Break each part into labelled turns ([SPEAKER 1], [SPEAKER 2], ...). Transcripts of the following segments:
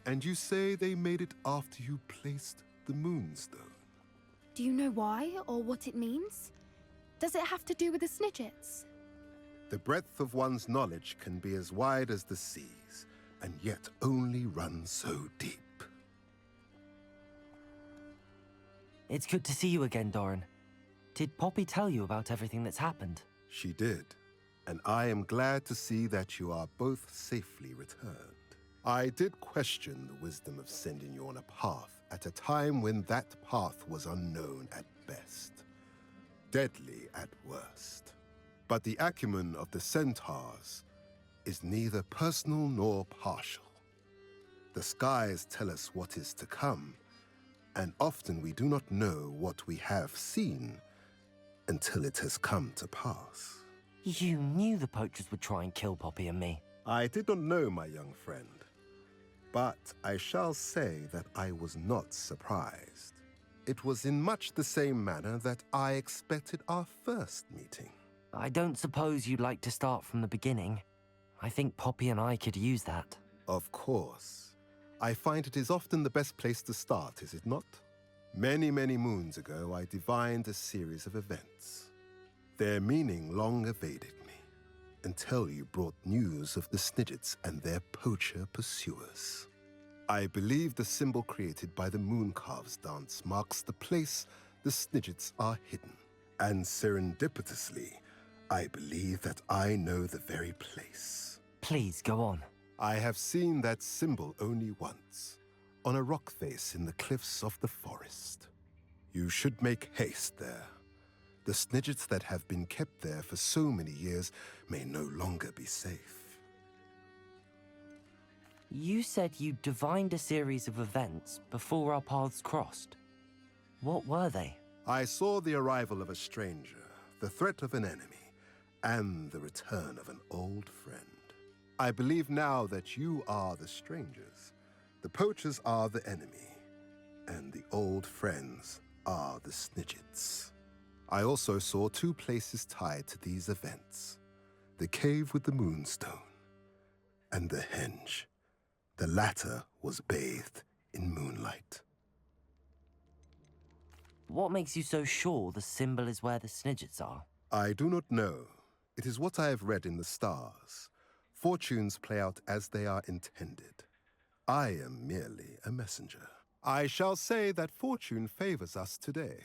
[SPEAKER 1] And you say they made it after you placed the Moonstone?
[SPEAKER 2] Do you know why or what it means? Does it have to do with the Snidgets?
[SPEAKER 1] The breadth of one's knowledge can be as wide as the seas, and yet only run so deep.
[SPEAKER 3] It's good to see you again, Doran. Did Poppy tell you about everything that's happened?
[SPEAKER 1] She did, and I am glad to see that you are both safely returned. I did question the wisdom of sending you on a path at a time when that path was unknown at best, deadly at worst. But the acumen of the centaurs is neither personal nor partial. The skies tell us what is to come, and often we do not know what we have seen until it has come to pass.
[SPEAKER 3] You knew the poachers would try and kill Poppy and me.
[SPEAKER 1] I did not know, my young friend, but I shall say that I was not surprised. It was in much the same manner that I expected our first meeting.
[SPEAKER 3] I don't suppose you'd like to start from the beginning. I think Poppy and I could use that.
[SPEAKER 1] Of course. I find it is often the best place to start, is it not? Many, many moons ago, I divined a series of events. Their meaning long evaded me, until you brought news of the Snidgets and their poacher pursuers. I believe the symbol created by the Mooncarves dance marks the place the Snidgets are hidden. And serendipitously, I believe that I know the very place.
[SPEAKER 3] Please, go on.
[SPEAKER 1] I have seen that symbol only once, on a rock face in the cliffs of the forest. You should make haste there. The Snidgets that have been kept there for so many years may no longer be safe.
[SPEAKER 3] You said you divined a series of events before our paths crossed. What were they?
[SPEAKER 1] I saw the arrival of a stranger, the threat of an enemy, and the return of an old friend. I believe now that you are the strangers, the poachers are the enemy, and the old friends are the Snidgets. I also saw two places tied to these events, the cave with the Moonstone and the henge. The latter was bathed in moonlight.
[SPEAKER 3] What makes you so sure the symbol is where the Snidgets are?
[SPEAKER 1] I do not know. It is what I have read in the stars. Fortunes play out as they are intended. I am merely a messenger. I shall say that fortune favors us today.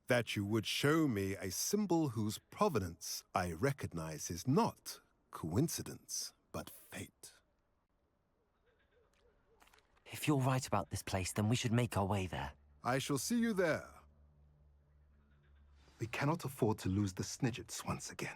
[SPEAKER 1] That you would show me a symbol whose provenance I recognize is not coincidence, but fate.
[SPEAKER 3] If you're right about this place, then we should make our way there.
[SPEAKER 1] I shall see you there. We cannot afford to lose the Snidgets once again.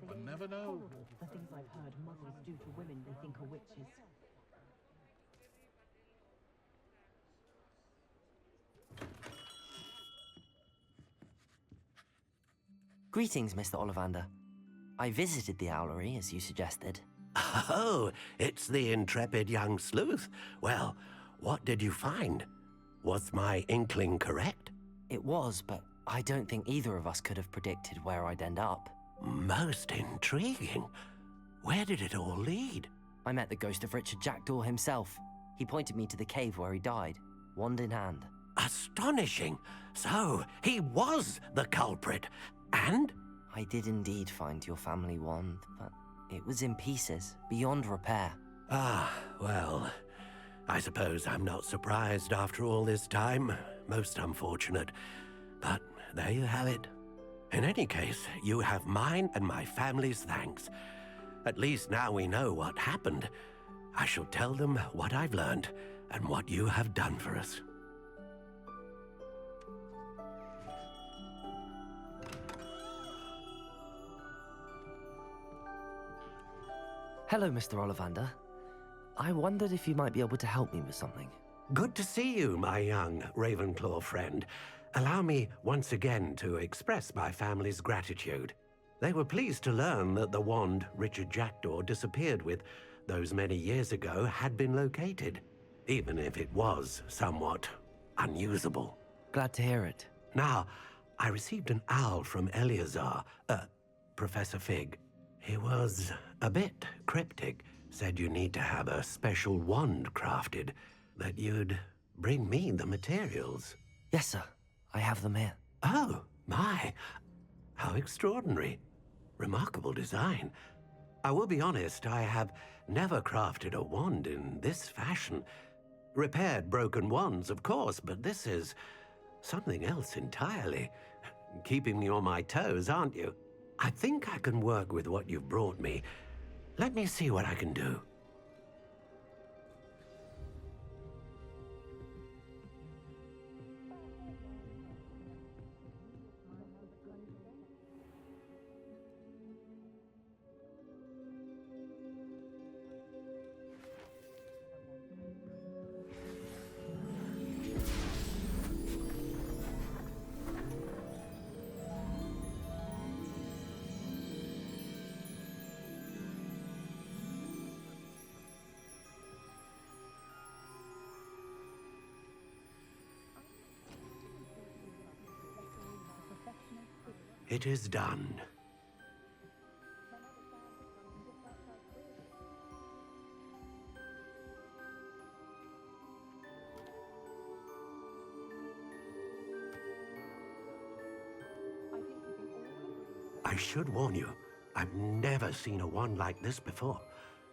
[SPEAKER 4] One never know.
[SPEAKER 5] The things I've heard mothers do to women they think are witches.
[SPEAKER 3] Greetings, Mr. Ollivander. I visited the owlery, as you suggested.
[SPEAKER 6] Oh, it's the intrepid young sleuth. Well, what did you find? Was my inkling correct?
[SPEAKER 3] It was, but I don't think either of us could have predicted where I'd end up.
[SPEAKER 6] Most intriguing. Where did it all lead?
[SPEAKER 3] I met the ghost of Richard Jackdaw himself. He pointed me to the cave where he died, wand in hand.
[SPEAKER 6] Astonishing. So, he was the culprit. And?
[SPEAKER 3] I did indeed find your family wand, but it was in pieces, beyond repair.
[SPEAKER 6] Ah, well, I suppose I'm not surprised after all this time. Most unfortunate. But there you have it. In any case, you have mine and my family's thanks. At least now we know what happened. I shall tell them what I've learned and what you have done for us.
[SPEAKER 3] Hello, Mr. Ollivander. I wondered if you might be able to help me with something.
[SPEAKER 6] Good to see you, my young Ravenclaw friend. Allow me once again to express my family's gratitude. They were pleased to learn that the wand Richard Jackdaw disappeared with those many years ago had been located, even if it was somewhat unusable.
[SPEAKER 3] Glad to hear it.
[SPEAKER 6] Now, I received an owl from Eleazar, Professor Fig. He was a bit cryptic, said you need to have a special wand crafted, that you'd bring me the materials.
[SPEAKER 3] Yes, sir. I have them here.
[SPEAKER 6] Oh, my. How extraordinary. Remarkable design. I will be honest, I have never crafted a wand in this fashion. Repaired broken wands, of course, but this is something else entirely. Keeping me on my toes, aren't you? I think I can work with what you've brought me. Let me see what I can do. It is done. I should warn you, I've never seen a wand like this before.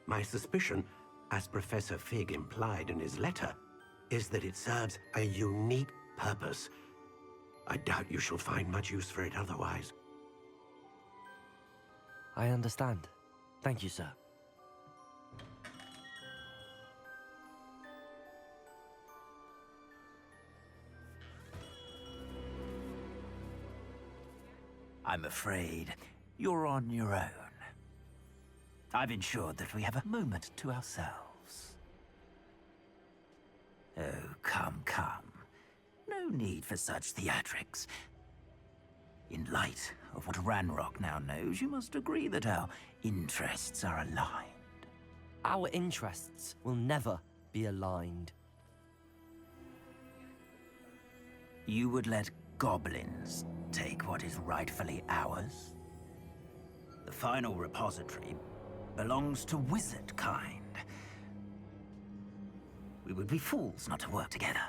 [SPEAKER 6] My suspicion, as Professor Fig implied in his letter, is that it serves a unique purpose. I doubt you shall find much use for it otherwise.
[SPEAKER 3] I understand. Thank you, sir.
[SPEAKER 4] I'm afraid you're on your own. I've ensured that we have a moment to ourselves. Oh, come, come. No need for such theatrics. In light of what Ranrok now knows, you must agree that our interests are aligned.
[SPEAKER 3] Our interests will never be aligned.
[SPEAKER 4] You would let goblins take what is rightfully ours? The final repository belongs to wizard kind. We would be fools not to work together.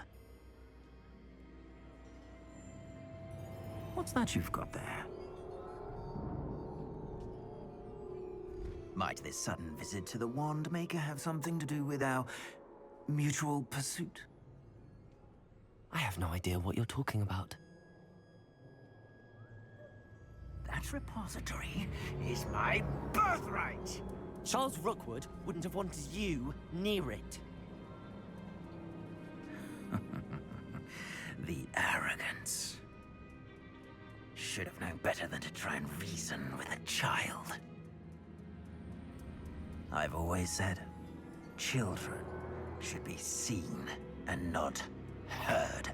[SPEAKER 4] What's that you've got there? Might this sudden visit to the Wand Maker have something to do with our mutual pursuit?
[SPEAKER 3] I have no idea what you're talking about.
[SPEAKER 4] That repository is my birthright!
[SPEAKER 3] Charles Rookwood wouldn't have wanted you near it.
[SPEAKER 4] The arrogance. Should have known better than to try and reason with a child. I've always said, children should be seen and not heard.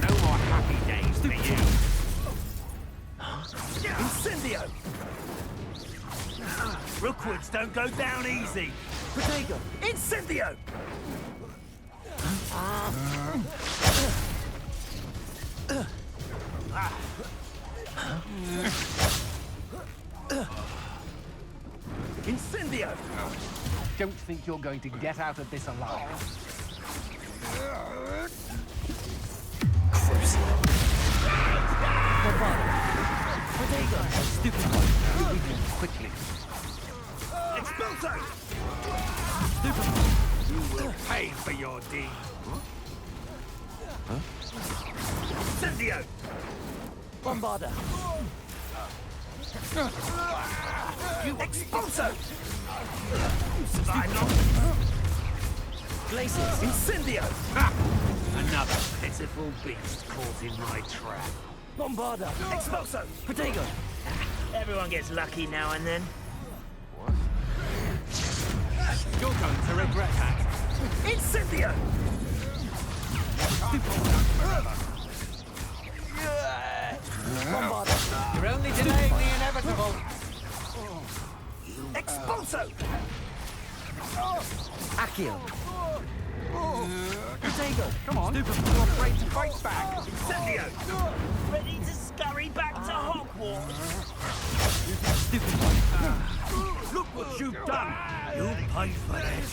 [SPEAKER 7] No more happy days for you. Incendio! Rookwoods don't go down easy. Protego! Incendio! Incendio! Don't think you're going to get out of this alive. Stupid one. Leave him quickly. Expulso! Stupid one. You will pay for your deed. Incendio!
[SPEAKER 3] Bombarda.
[SPEAKER 7] Expulso!
[SPEAKER 3] Glaciers.
[SPEAKER 7] Incendio! Ha! Another pitiful beast caught in my trap.
[SPEAKER 3] Bombarda.
[SPEAKER 7] Expulso!
[SPEAKER 3] Protego.
[SPEAKER 8] Everyone gets lucky now and then.
[SPEAKER 7] You're going to regret that.
[SPEAKER 8] Incendio!
[SPEAKER 3] Bombarda.
[SPEAKER 7] You're only delaying the inevitable.
[SPEAKER 8] Expulso!
[SPEAKER 3] Accio. Protego.
[SPEAKER 7] Come on. Stupid. You're afraid to fight back.
[SPEAKER 8] Incendio! Ready to scurry back to Hogwarts?
[SPEAKER 3] Stupid one.
[SPEAKER 7] Look what you've done. You'll pay for this.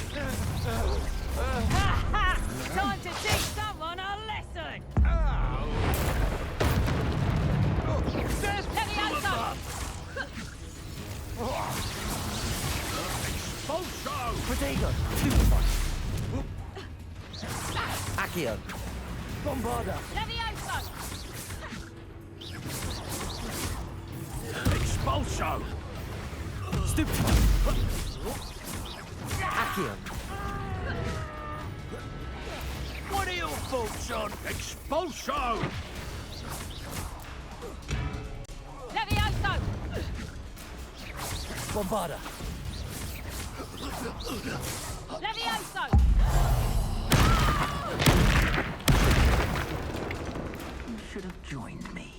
[SPEAKER 5] Time to teach someone a lesson! Levioso!
[SPEAKER 3] Protego. Stupid one. Accio. Bombarda.
[SPEAKER 5] Levioso!
[SPEAKER 7] Expulso!
[SPEAKER 3] Stupid one. Accio.
[SPEAKER 7] What are your thoughts on expulso?
[SPEAKER 5] Levioso!
[SPEAKER 3] Bombarda.
[SPEAKER 5] Levioso!
[SPEAKER 4] You should have joined me.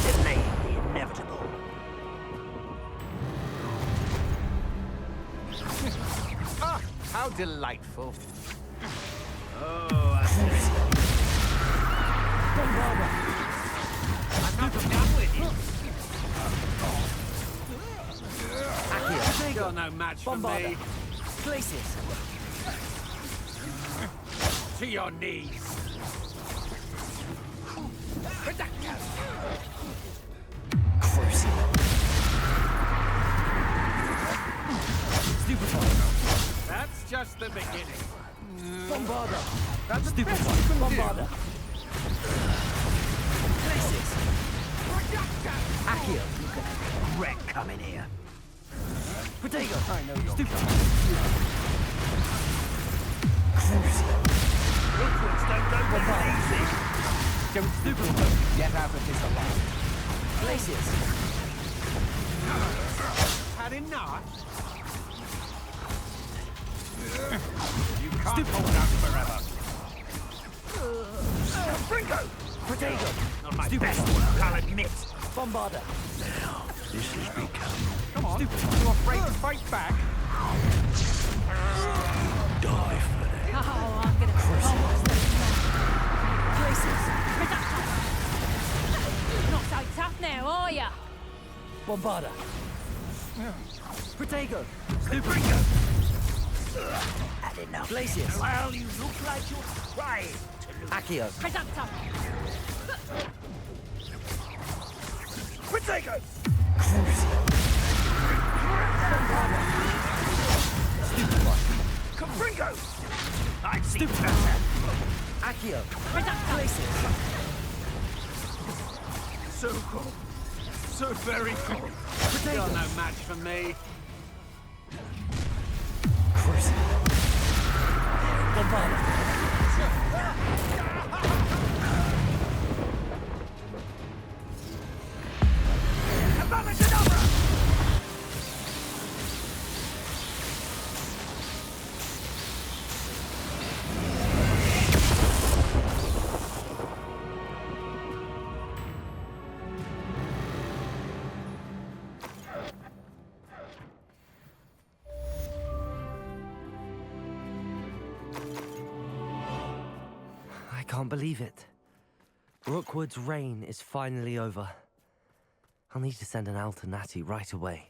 [SPEAKER 8] Delay the inevitable.
[SPEAKER 7] Ah, how delightful.
[SPEAKER 8] Oh, I see.
[SPEAKER 7] I'm not done with you.
[SPEAKER 3] Accio.
[SPEAKER 7] You're no match for
[SPEAKER 3] Bombarda.
[SPEAKER 7] me.
[SPEAKER 3] Glaciers.
[SPEAKER 7] To your knees.
[SPEAKER 3] Stupid one.
[SPEAKER 7] That's just the beginning.
[SPEAKER 3] Bombarda.
[SPEAKER 7] That's the
[SPEAKER 3] Stupid
[SPEAKER 7] best
[SPEAKER 3] one.
[SPEAKER 7] you can
[SPEAKER 3] Bombarda. Glaciers. Accio.
[SPEAKER 8] Wreck coming here.
[SPEAKER 3] Protego.
[SPEAKER 7] I know you're
[SPEAKER 3] Stupid.
[SPEAKER 8] Rookwoods don't go down easy.
[SPEAKER 7] Don't stupid get out of this alive.
[SPEAKER 3] Glaciers.
[SPEAKER 7] Had enough? You can't hold out forever.
[SPEAKER 8] Bringo!
[SPEAKER 3] Protego.
[SPEAKER 8] Not my
[SPEAKER 3] Stupid
[SPEAKER 8] best
[SPEAKER 3] one.
[SPEAKER 8] work, I'll admit.
[SPEAKER 3] Bombarda.
[SPEAKER 6] This has become
[SPEAKER 7] Come on. Stupid. You're afraid to fight back?
[SPEAKER 6] die for it.
[SPEAKER 5] Oh, I'm gonna Hogwarts Legacy.
[SPEAKER 3] Glaciers.
[SPEAKER 5] Not so tough now, are ya?
[SPEAKER 3] Bombarda. Protego.
[SPEAKER 8] Bringo! Had enough.
[SPEAKER 3] Glaciers.
[SPEAKER 8] Well, you look like you're trying to lose.
[SPEAKER 3] Accio.
[SPEAKER 5] Presumptum!
[SPEAKER 8] Protego!
[SPEAKER 3] Stupid one.
[SPEAKER 8] Bringo! I've seen better.
[SPEAKER 3] Accio.
[SPEAKER 5] Presumptum!
[SPEAKER 3] Glaciers.
[SPEAKER 7] So cool. So very cool. You're no match for me.
[SPEAKER 3] Bombarda. can't believe it. Rookwood's reign is finally over. I'll need to send an owl to Natty right away.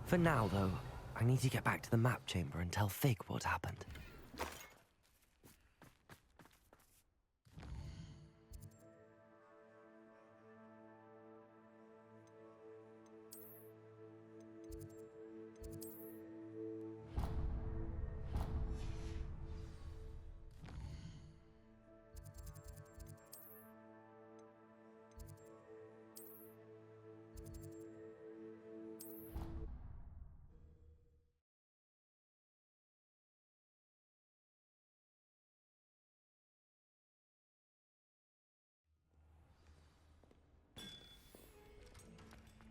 [SPEAKER 3] For now, though, I need to get back to the map chamber and tell Fig what happened.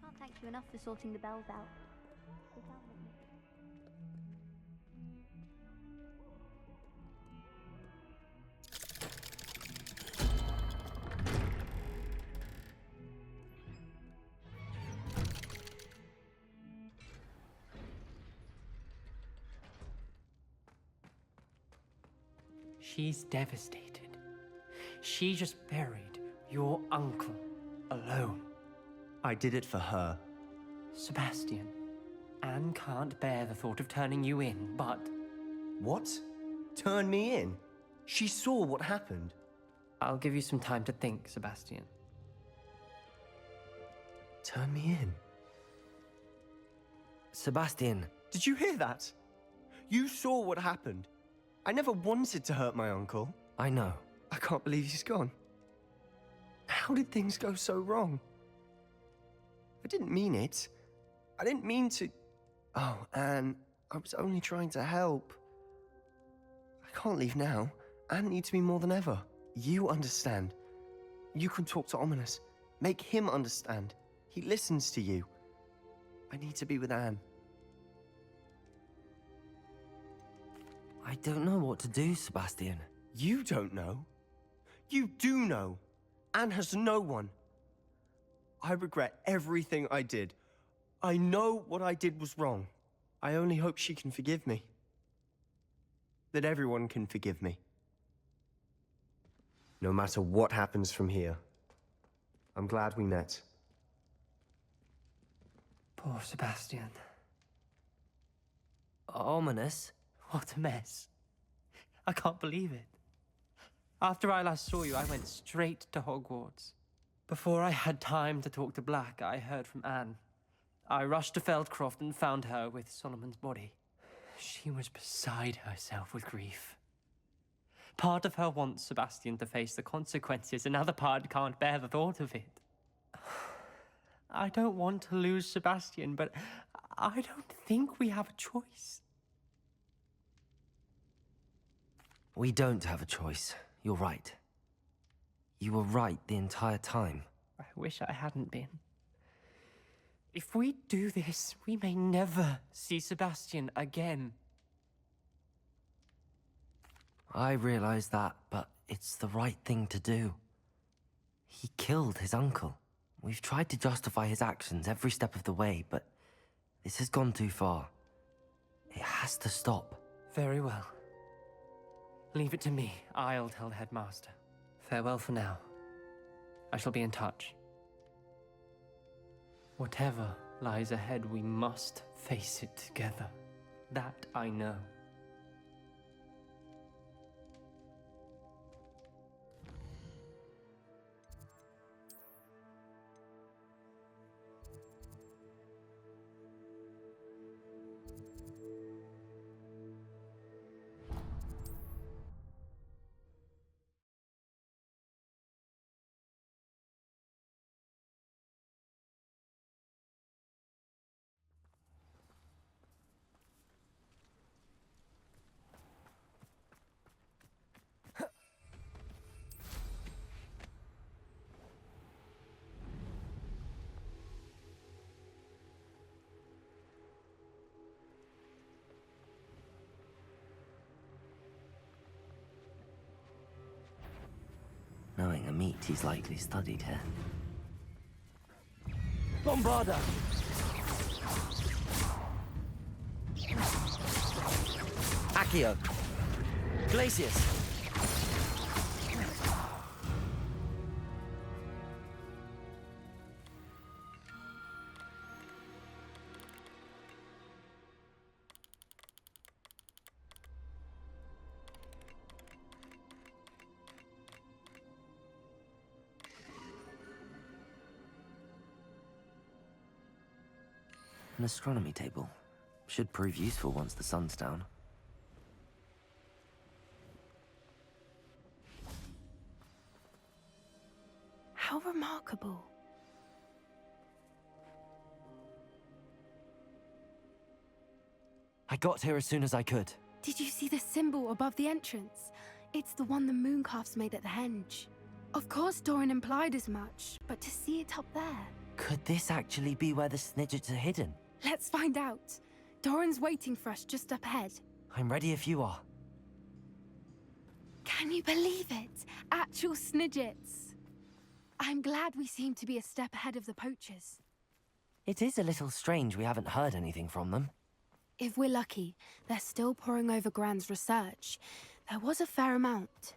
[SPEAKER 2] Can't thank you enough for sorting the bells out. Sit down with me.
[SPEAKER 9] She's devastated. She just buried your uncle alone.
[SPEAKER 10] I did it for her.
[SPEAKER 9] Sebastian, Anne can't bear the thought of turning you in, but...
[SPEAKER 10] What? Turn me in? She saw what happened.
[SPEAKER 9] I'll give you some time to think, Sebastian.
[SPEAKER 10] Turn me in?
[SPEAKER 3] Sebastian,
[SPEAKER 10] Did you hear that? You saw what happened. I never wanted to hurt my uncle.
[SPEAKER 3] I know.
[SPEAKER 10] I can't believe he's gone. How did things go so wrong? I didn't mean it. I didn't mean to... Oh, Anne, I was only trying to help. I can't leave now. Anne needs me more than ever. You understand. You can talk to Ominous. Make him understand. He listens to you. I need to be with Anne.
[SPEAKER 3] I don't know what to do, Sebastian.
[SPEAKER 10] You don't know. You do know. Anne has no one. I regret everything I did. I know what I did was wrong. I only hope she can forgive me. That everyone can forgive me. No matter what happens from here. I'm glad we met.
[SPEAKER 9] Poor Sebastian.
[SPEAKER 3] Ominous?
[SPEAKER 9] What a mess. I can't believe it. After I last saw you, I went straight to Hogwarts. Before I had time to talk to Black, I heard from Anne. I rushed to Feldcroft and found her with Solomon's body. She was beside herself with grief. Part of her wants Sebastian to face the consequences, another part can't bear the thought of it. I don't want to lose Sebastian, but I don't think we have a choice.
[SPEAKER 3] We don't have a choice. You're right. You were right the entire time.
[SPEAKER 9] I wish I hadn't been. If we do this, we may never see Sebastian again.
[SPEAKER 3] I realize that, but it's the right thing to do. He killed his uncle. We've tried to justify his actions every step of the way, but this has gone too far. It has to stop.
[SPEAKER 9] Very well. Leave it to me. I'll tell the headmaster. Farewell for now. I shall be in touch. Whatever lies ahead, we must face it together. That I know.
[SPEAKER 3] Knowing a meat, he's likely studied here.
[SPEAKER 10] Bombarda!
[SPEAKER 3] Accio! Glacius! An astronomy table. Should prove useful once the sun's down.
[SPEAKER 2] How remarkable.
[SPEAKER 3] I got here as soon as I could.
[SPEAKER 2] Did you see the symbol above the entrance? It's the one the mooncalfs made at the henge. Of course Doran implied as much, but to see it up there...
[SPEAKER 3] Could this actually be where the Snidgets are hidden?
[SPEAKER 2] Let's find out. Doran's waiting for us just up ahead.
[SPEAKER 3] I'm ready if you are.
[SPEAKER 2] Can you believe it? Actual Snidgets. I'm glad we seem to be a step ahead of the poachers.
[SPEAKER 3] It is a little strange we haven't heard anything from them.
[SPEAKER 2] If we're lucky, they're still poring over Gran's research. There was a fair amount.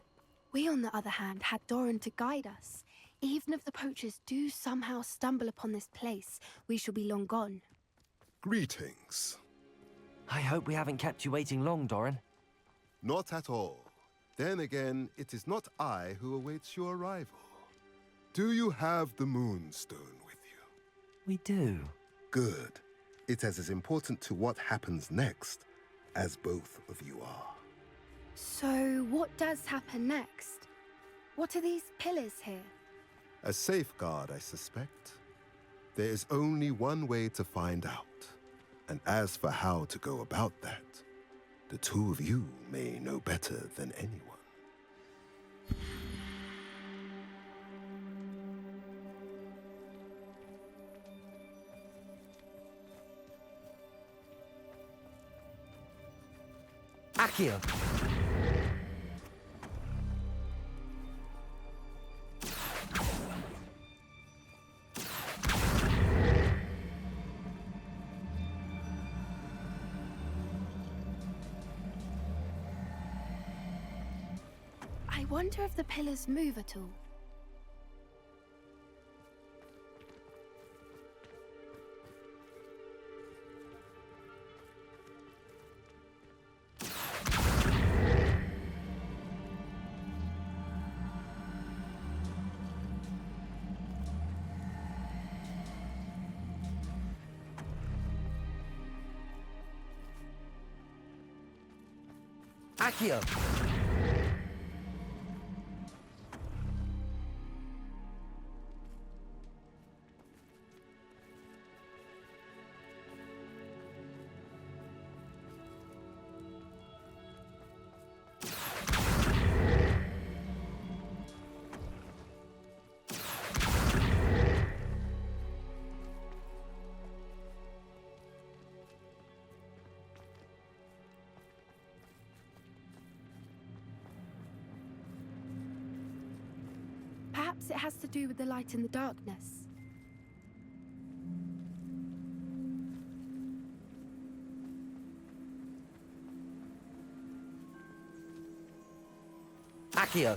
[SPEAKER 2] We, on the other hand, had Doran to guide us. Even if the poachers do somehow stumble upon this place, we shall be long gone.
[SPEAKER 1] Greetings.
[SPEAKER 3] I hope we haven't kept you waiting long, Doran.
[SPEAKER 1] Not at all. Then again, it is not I who awaits your arrival. Do you have the Moonstone with you?
[SPEAKER 3] We do.
[SPEAKER 1] Good. It is as important to what happens next as both of you are.
[SPEAKER 2] So, what does happen next? What are these pillars here?
[SPEAKER 1] A safeguard, I suspect. There is only one way to find out. And as for how to go about that, the two of you may know better than anyone.
[SPEAKER 3] Accio!
[SPEAKER 2] I wonder if the pillars move at all.
[SPEAKER 3] Accio!
[SPEAKER 2] Perhaps it has to do with the light in the darkness.
[SPEAKER 3] Accio!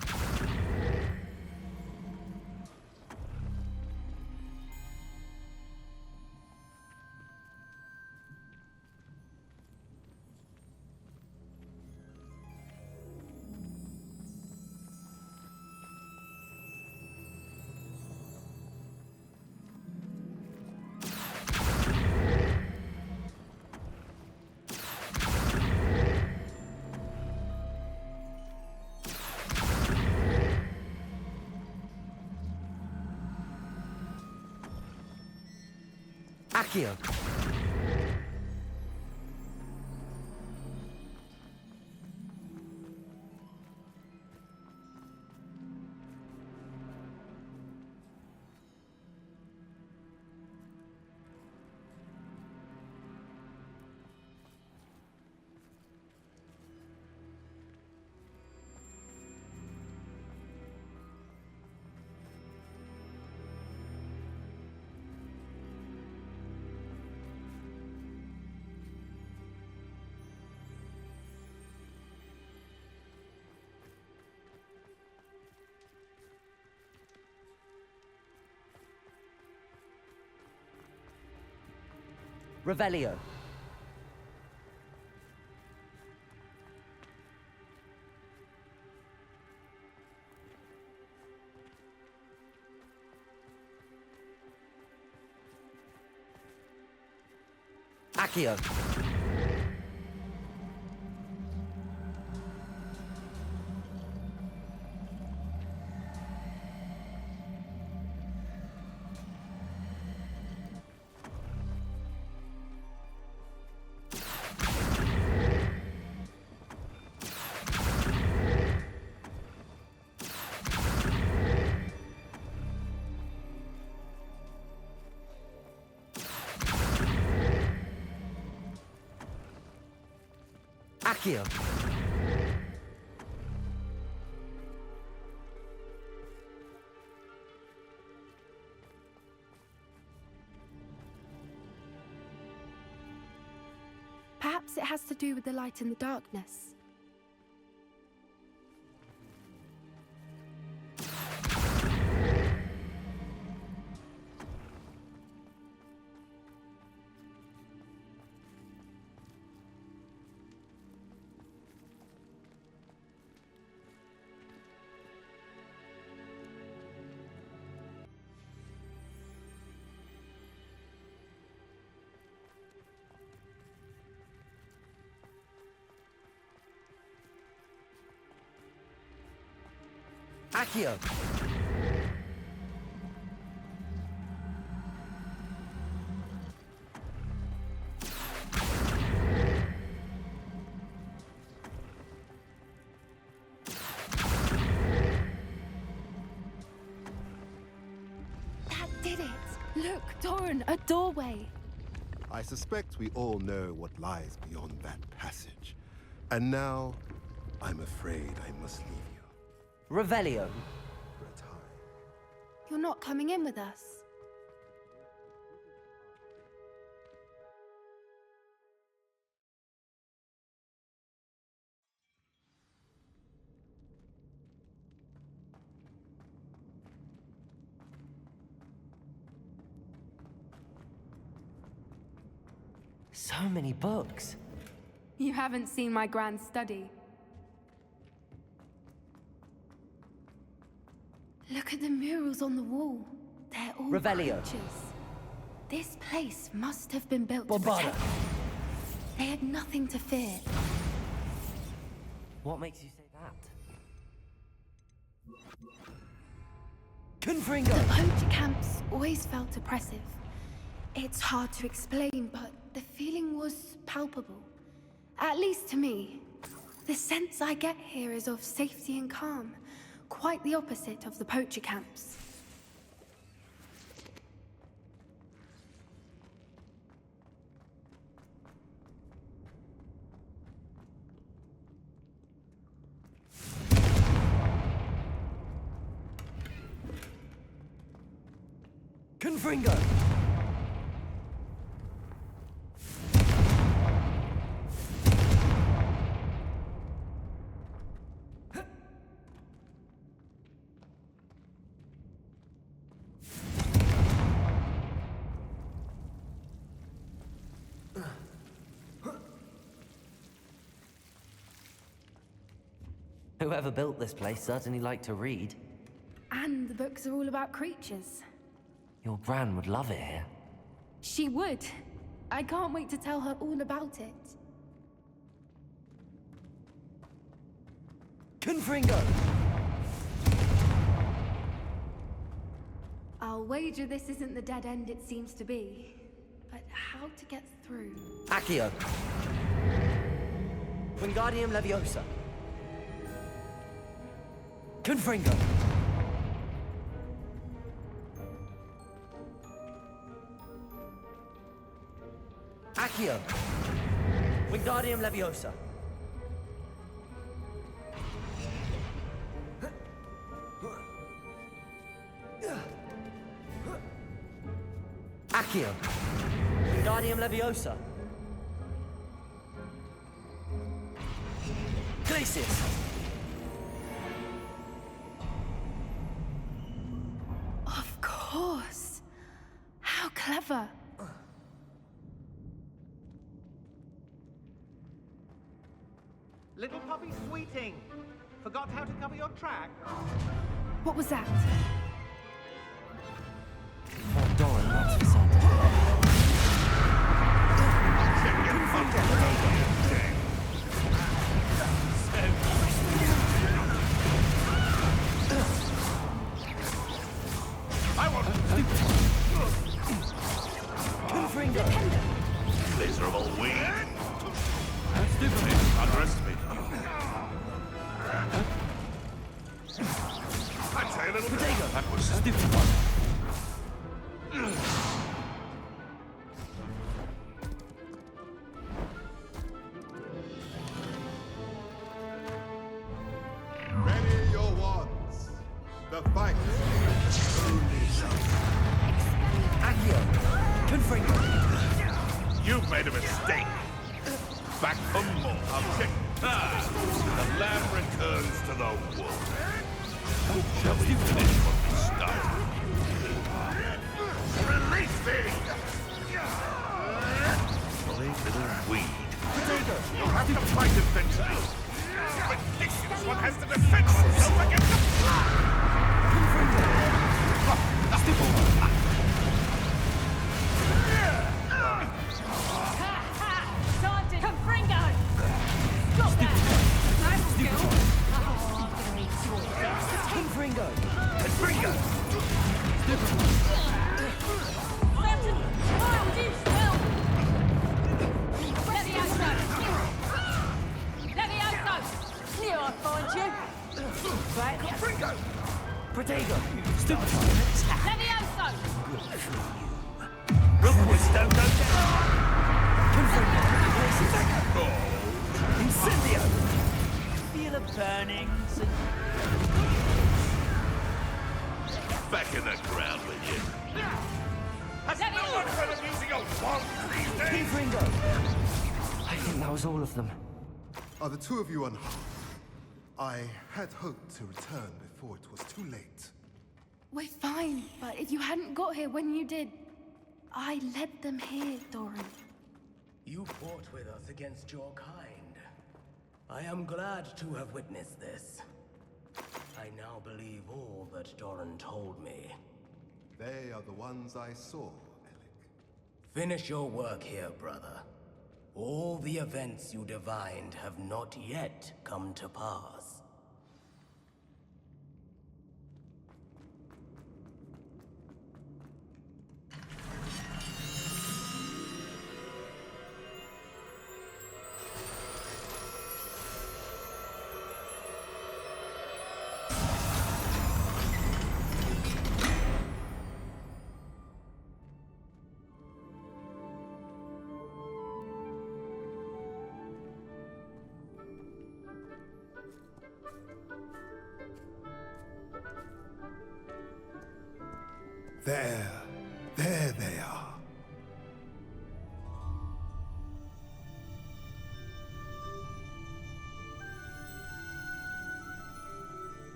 [SPEAKER 3] Accio! Revelio. Accio. Accio.
[SPEAKER 2] Perhaps it has to do with the light and the darkness.
[SPEAKER 3] Accio.
[SPEAKER 2] That did it! Look, Doran, a doorway.
[SPEAKER 1] I suspect we all know what lies beyond that passage. And now, I'm afraid I must leave you
[SPEAKER 3] Revelio.
[SPEAKER 1] for a time.
[SPEAKER 2] You're not coming in with us.
[SPEAKER 3] So many books.
[SPEAKER 2] You haven't seen my grand study. Look at the murals on the wall. They're all
[SPEAKER 3] Revelio.
[SPEAKER 2] creatures. This place must have been built to
[SPEAKER 3] Bombada.
[SPEAKER 2] protect them. They had nothing to fear.
[SPEAKER 3] What makes you say that? Confringo!
[SPEAKER 2] The poacher camps always felt oppressive. It's hard to explain, but the feeling was palpable. At least to me. The sense I get here is of safety and calm. Quite the opposite of the poacher camps.
[SPEAKER 3] Confringo! Whoever built this place certainly liked to read.
[SPEAKER 2] And the books are all about creatures.
[SPEAKER 3] Your Bran would love it here.
[SPEAKER 2] She would. I can't wait to tell her all about it.
[SPEAKER 3] Confringo!
[SPEAKER 2] I'll wager this isn't the dead end it seems to be. But how to get through?
[SPEAKER 3] Accio! Wingardium Leviosa! Confringo! Accio! Wingardium Leviosa! Accio! Wingardium Leviosa! Glacius!
[SPEAKER 2] Of course! How clever!
[SPEAKER 7] Little puppy Sweeting! Forgot how to cover your track?
[SPEAKER 2] What was that?
[SPEAKER 3] Oh, Doran, that's for certain.
[SPEAKER 1] The fight.
[SPEAKER 4] Accio! Confringo!
[SPEAKER 7] You've made a mistake. Back for more. Object. The lamb returns to the wolf. Shall we finish what we started? Release me! Silly little weed. You'll have to fight eventually. With patience, one has to defend himself against the
[SPEAKER 5] Time to Confringo! Stop that! Nice skill! Oh, I'm gonna eat your face.
[SPEAKER 4] Confringo!
[SPEAKER 7] Confringo!
[SPEAKER 5] Samson! Wild, you smell! Levioso! Levioso! Knew I'd find you! Right?
[SPEAKER 7] Confringo!
[SPEAKER 4] Protego! Stupid!
[SPEAKER 5] Levioso!
[SPEAKER 7] Rookwood, don't go down!
[SPEAKER 4] Confringo!
[SPEAKER 7] Oh.
[SPEAKER 4] Incendio!
[SPEAKER 8] Feel a burning.
[SPEAKER 7] Back in the ground with you. Has no one heard of using a wand these days?
[SPEAKER 4] Confringo!
[SPEAKER 3] I think that was all of them.
[SPEAKER 1] Are the two of you unharmed? I had hoped to return before it was too late.
[SPEAKER 2] We're fine, but if you hadn't got here when you did, I led them here, Doran.
[SPEAKER 11] You fought with us against your kind. I am glad to have witnessed this. I now believe all that Doran told me.
[SPEAKER 1] They are the ones I saw, Alec.
[SPEAKER 11] Finish your work here, brother. All the events you divined have not yet come to pass.
[SPEAKER 1] There they are.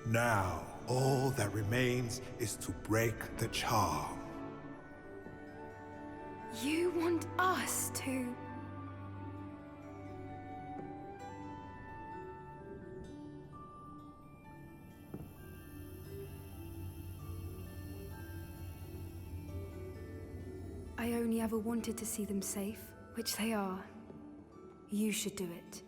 [SPEAKER 12] Now, all that remains is to break the charm.
[SPEAKER 2] You want us to... I only ever wanted to see them safe, which they are. You should do it.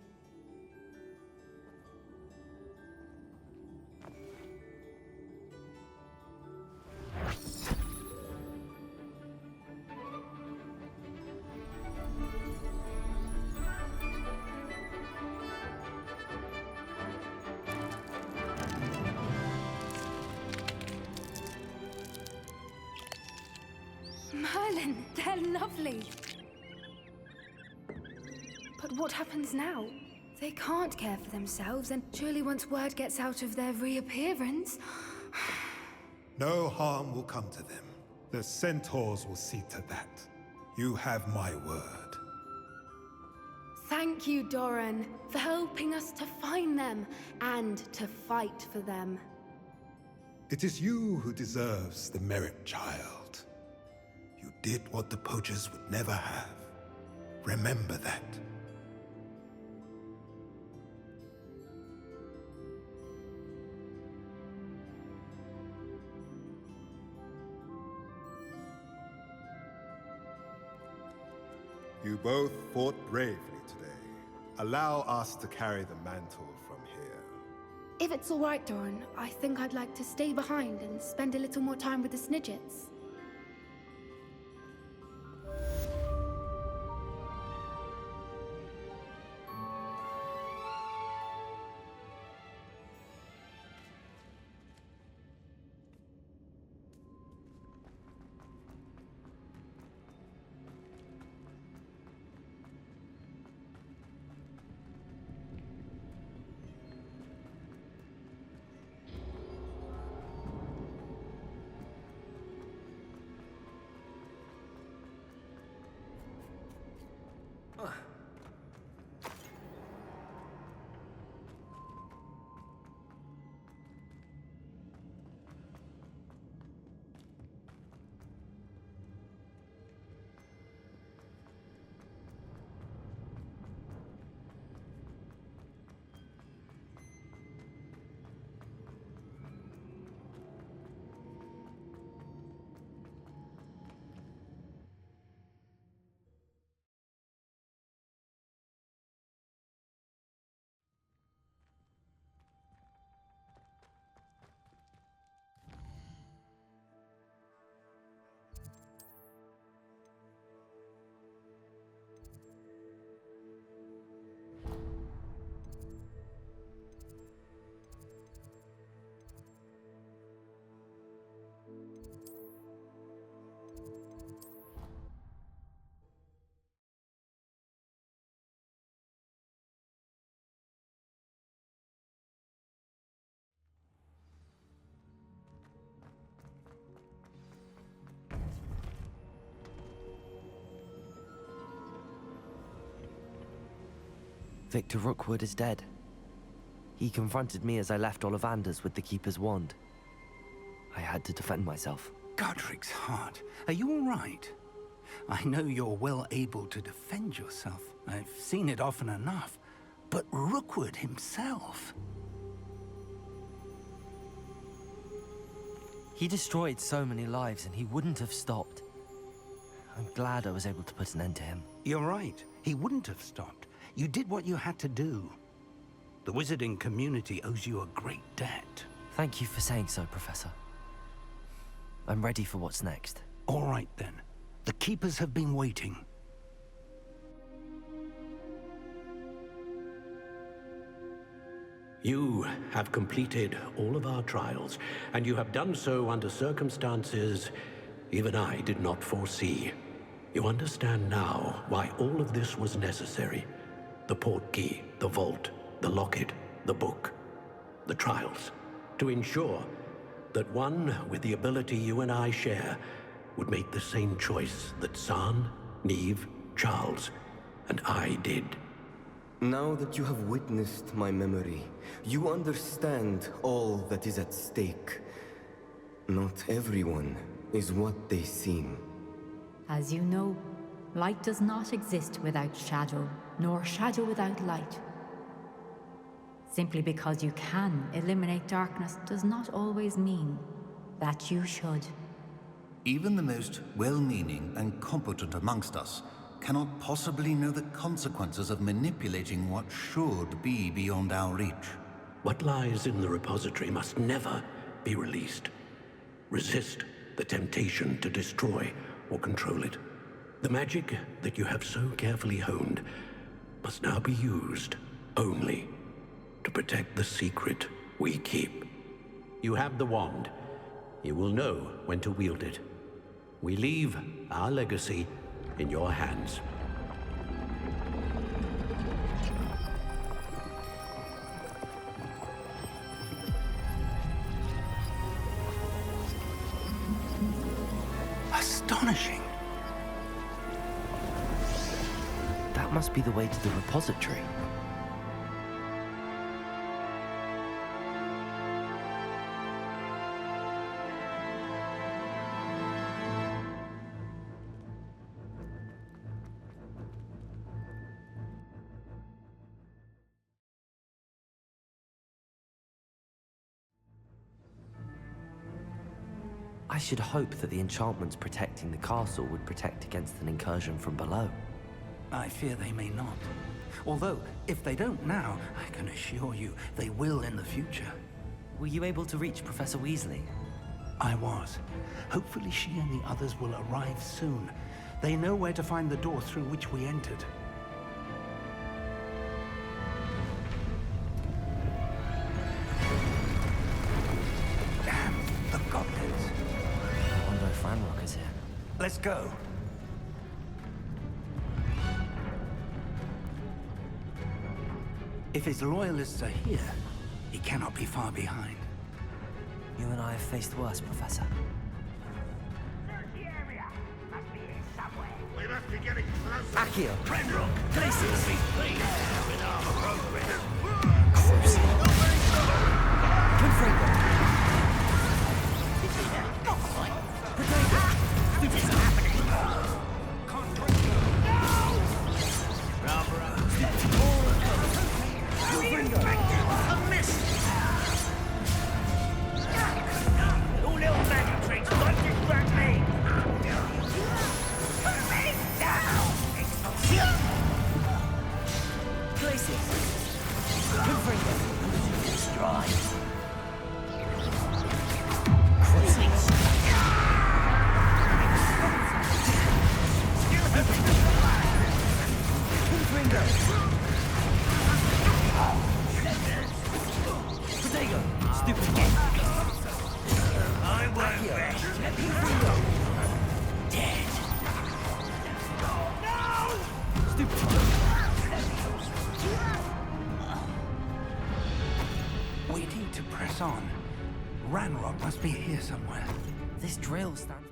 [SPEAKER 2] Merlin, they're lovely. But what happens now? They can't care for themselves, and surely once word gets out of their reappearance...
[SPEAKER 12] No harm will come to them. The centaurs will see to that. You have my word.
[SPEAKER 2] Thank you, Doran, for helping us to find them, and to fight for them.
[SPEAKER 12] It is you who deserves the merit, child. You did what the poachers would never have. Remember that.
[SPEAKER 1] You both fought bravely today. Allow us to carry the mantle from here.
[SPEAKER 2] If it's all right, Doran, I think I'd like to stay behind and spend a little more time with the Snidgets.
[SPEAKER 3] Victor Rookwood is dead. He confronted me as I left Ollivander's with the Keeper's wand. I had to defend myself.
[SPEAKER 4] Godric's heart, are you all right? I know you're well able to defend yourself. I've seen it often enough. But Rookwood himself...
[SPEAKER 3] He destroyed so many lives and he wouldn't have stopped. I'm glad I was able to put an end to him.
[SPEAKER 4] You're right. He wouldn't have stopped. You did what you had to do. The wizarding community owes you a great debt.
[SPEAKER 3] Thank you for saying so, Professor. I'm ready for what's next.
[SPEAKER 4] All right, then. The Keepers have been waiting.
[SPEAKER 6] You have completed all of our trials, and you have done so under circumstances even I did not foresee. You understand now why all of this was necessary. The portkey, the vault, the locket, the book, the trials. To ensure that one with the ability you and I share would make the same choice that Zahn, Neve, Charles, and I did.
[SPEAKER 13] Now that you have witnessed my memory, you understand all that is at stake. Not everyone is what they seem.
[SPEAKER 5] As you know, light does not exist without shadow, nor shadow without light. Simply because you can eliminate darkness does not always mean that you should.
[SPEAKER 14] Even the most well-meaning and competent amongst us cannot possibly know the consequences of manipulating what should be beyond our reach.
[SPEAKER 6] What lies in the repository must never be released. Resist the temptation to destroy or control it. The magic that you have so carefully honed must now be used only to protect the secret we keep. You have the wand. You will know when to wield it. We leave our legacy in your hands.
[SPEAKER 4] Astonishing.
[SPEAKER 3] That must be the way to the repository. I should hope that the enchantments protecting the castle would protect against an incursion from below.
[SPEAKER 4] I fear they may not. Although, if they don't now, I can assure you they will in the future.
[SPEAKER 3] Were you able to reach Professor Weasley?
[SPEAKER 4] I was. Hopefully she and the others will arrive soon. They know where to find the door through which we entered. Damn, the goblins.
[SPEAKER 3] I wonder if Ranrok is here.
[SPEAKER 4] Let's go. If his loyalists are here, he cannot be far behind.
[SPEAKER 3] You and I have faced worse, Professor.
[SPEAKER 7] We must be getting closer.
[SPEAKER 3] Accio!
[SPEAKER 7] Ranrok!
[SPEAKER 3] Places!
[SPEAKER 7] With armor progress.
[SPEAKER 3] Confringo!
[SPEAKER 7] Not quite.
[SPEAKER 3] Potato!
[SPEAKER 7] This is happening. A miss! All little magic tricks won't distract me! Put me down!
[SPEAKER 3] Places! Confringo! Destroy! Potato! Stupid kid!
[SPEAKER 7] I won't rest.
[SPEAKER 3] Dead!
[SPEAKER 7] No!
[SPEAKER 3] Stupid!
[SPEAKER 4] We need to press on. Ranrok must be here somewhere.
[SPEAKER 3] This drill stands...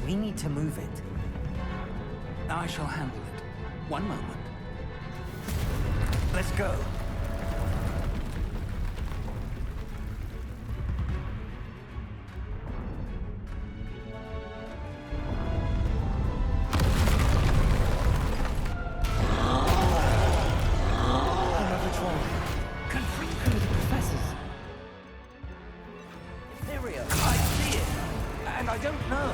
[SPEAKER 3] We need to move it.
[SPEAKER 4] I shall handle it. One moment. Let's go.
[SPEAKER 3] Another troll. Confringo the professors.
[SPEAKER 4] Etheria, I see it. And I don't know.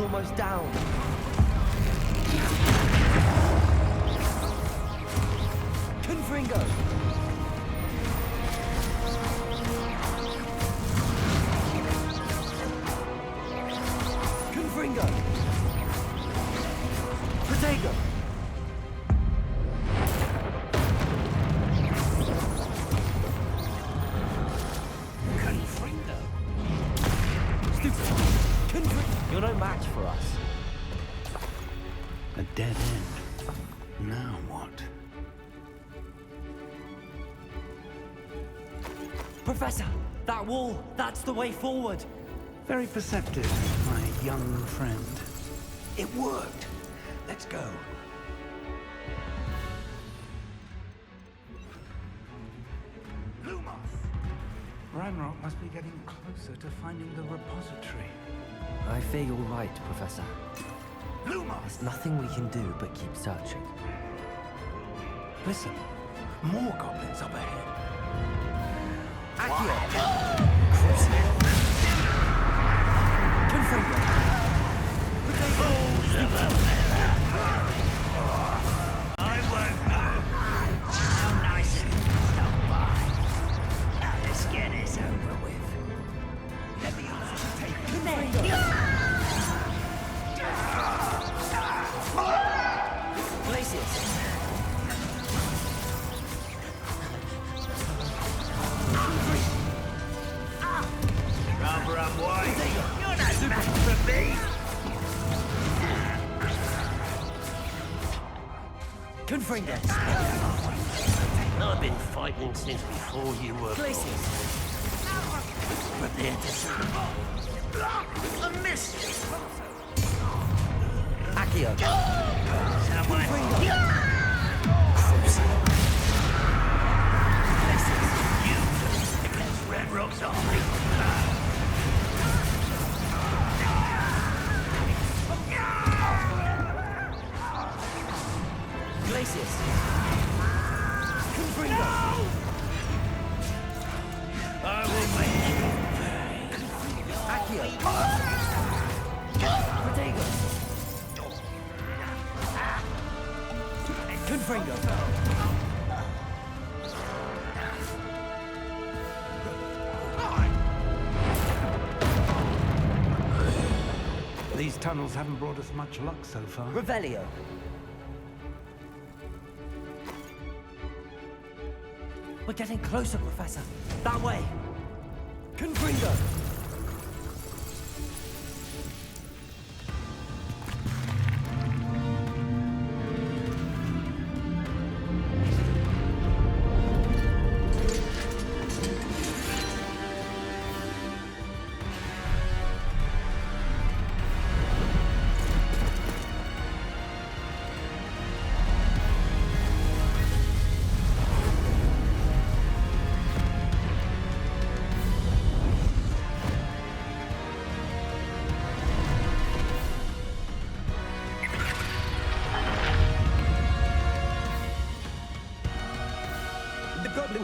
[SPEAKER 3] Almost down. Confringo! Confringo! Protego! Confringo! Stupid! You're no match for us.
[SPEAKER 4] A dead end. Now what?
[SPEAKER 3] Professor! That wall! That's the way forward!
[SPEAKER 4] Very perceptive, my young friend. It worked. Let's go. Ranrok must be getting closer to finding the repository.
[SPEAKER 3] I fear you're right, Professor. There's nothing we can do but keep searching.
[SPEAKER 4] Listen, more goblins up ahead.
[SPEAKER 3] Accio!
[SPEAKER 8] I won't know. How nice of you to stop by. Now let's get this over with. Let me take Rather unwise. You're no match for me.
[SPEAKER 3] Confringo!
[SPEAKER 8] I've been fighting since before you were born. Prepare to see. A miss!
[SPEAKER 3] Accio!
[SPEAKER 8] Someone... You against Ranrok's army.
[SPEAKER 3] Glacius! Confringo!
[SPEAKER 8] I will make you pay.
[SPEAKER 3] Accio! Protego! Confringo!
[SPEAKER 4] These tunnels haven't brought us much luck so far.
[SPEAKER 3] Revelio! We're getting closer, Professor. That way! Confringo!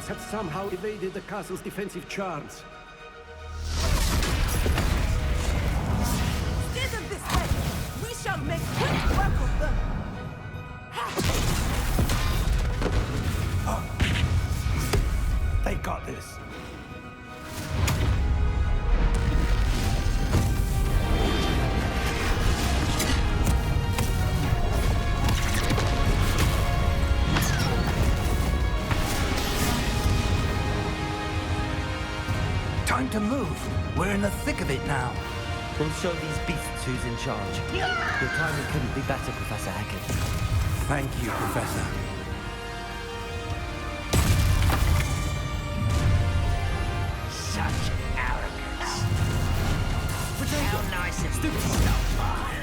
[SPEAKER 6] Hogwarts had somehow evaded the castle's defensive charms.
[SPEAKER 8] Steer them this way! We shall make quick work of them!
[SPEAKER 6] They got this.
[SPEAKER 4] Time to move. We're in the thick of it now.
[SPEAKER 3] We'll show these beasts who's in charge. Your timing couldn't be better, Professor Hackett.
[SPEAKER 6] Thank you, Professor.
[SPEAKER 8] Such arrogance. How nice of you to stop by.